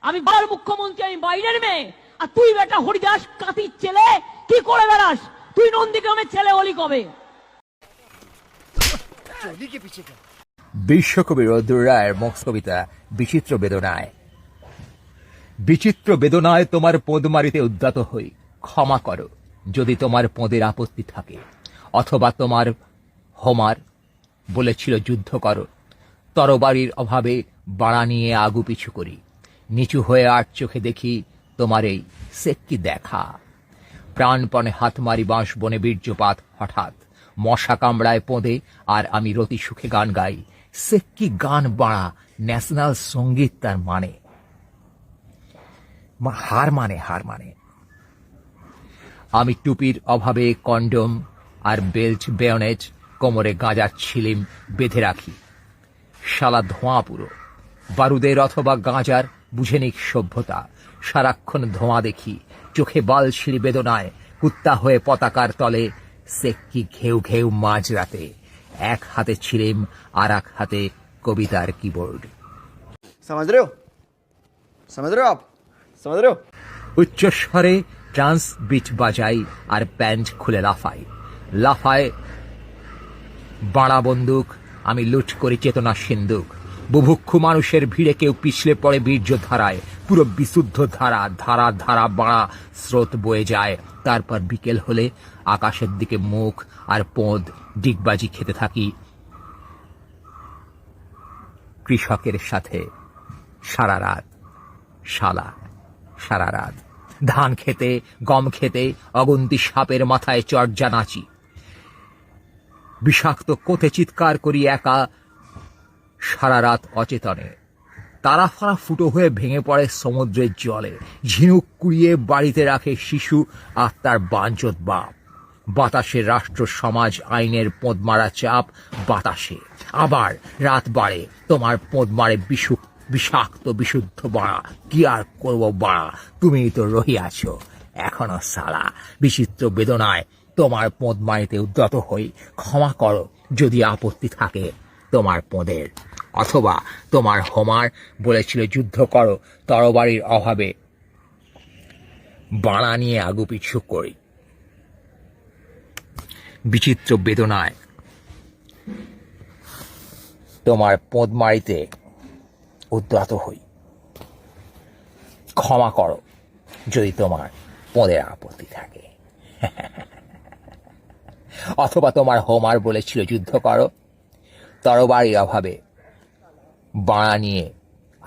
আমি বার মুখ্যমন্ত্রী, আমি বাইরের মেয়ে, আর তুই বেটা হরিদাস কাতির ছেলে, কি করে বেড়াস? তুই নন্দীগ্রামের ছেলে হলি কবে? বিশ্বকবি রদ্দুর রায়ের মোক্ষ কবিতা বিচিত্র বেদনায়। বিচিত্র বেদনায় তোমার পদ মারিতে উদ্যত হই, ক্ষমা করো যদি তোমার পদের আপত্তি থাকে। অথবা তোমার হোমার বলেছিল যুদ্ধ করো, তরবারির অভাবে বাড়া নিয়ে আগু পিছু করি। নিচু হয়ে আর চোখে দেখি তোমার এই সেক্কি দেখা। প্রাণপণে হাত মারি বাঁশ বনে বীর্যপাত হঠাৎ, মশা কামড়ায় পোঁদে আর আমি রতি সুখে গান গাই। সেক্কি গান বাড়া ন্যাশনাল সঙ্গীত, তার মানে হার মানে আমি টুপির অভাবে কন্ডম আর বেল্ট বেয়নেট কোমরে গাঁজার ছিলিম বেঁধে রাখি। শালা ধোঁয়া পুরো বারুদের অথবা গাঁজার বুঝেনিক সভ্যতা। সারাক্ষণ ধোঁয়া দেখি, চোখে বাল ছিঁড়ি বেদনায়। কুত্তা হয়ে পতাকার তলে সেক্কি ঘেউ ঘেউ মাঝরাতে। এক হাতে ছিলিম আর এক হাতে কবিতার কিবোর্ড। समझ रहे हो? समझ रहे हो आप? समझ रहे हो? উচ্চস্বরে ট্রান্স বিট বাজাই আর প্যান্ট খুলে লাফায় বাড়া বন্দুক। আমি লুট করি চেতনা সিন্দুক। বুভুক্ষু মানুষের ভিড়ে কেউ পিছলে পড়ে বীর্য ধারায়। পুরো বিশুদ্ধ ধারা ধারা ধারা বাড়া স্রোত বয়ে যায়। তারপর বিকেল হলে আকাশের দিকে মুখ আর পোঁদ ডিগবাজি খেতে থাকি কৃষকের সাথে সারা রাত। সারা রাত ধান খেতে, গম খেতে অগুন্তি সাপের মাথায় চর্যা নাচি। বিষাক্ত কোথে চিৎকার করি একা সারা রাত অচেতনে। তারা ফারা ফুটো হয়ে ভেঙে পড়ে সমুদ্রের জলে। ঝিনুক কুড়িয়ে বাড়িতে রাখে শিশু আর তার বাঞ্চত বাপ। বাতাসে রাষ্ট্র সমাজ আইনের পোঁদমারা চাপ বাতাসে। আবার রাত বাড়ে, তোমার পোঁদমারে বিষাক্ত বিশুদ্ধ বাড়া। কি আর করব বাড়া, তুমি তো রহিয়াছ এখনো সালা। বিচিত্র বেদনায় তোমার পোঁদমারিতে উদ্যত হই, ক্ষমা করো যদি আপত্তি থাকে তোমার পোঁদের। অথবা তোমার হোমার বলেছিল যুদ্ধ করো, তরবারির অভাবে বাড়া নিয়ে আগু পিছু করি। বিচিত্র বেদনায় তোমার পোঁদমারিতে উদ্যত হই, ক্ষমা করো যদি তোমার পোঁদের আপত্তি থাকে। অথবা তোমার হোমার বলেছিল যুদ্ধ করো, তরবারির অভাবে বাড়া নিয়ে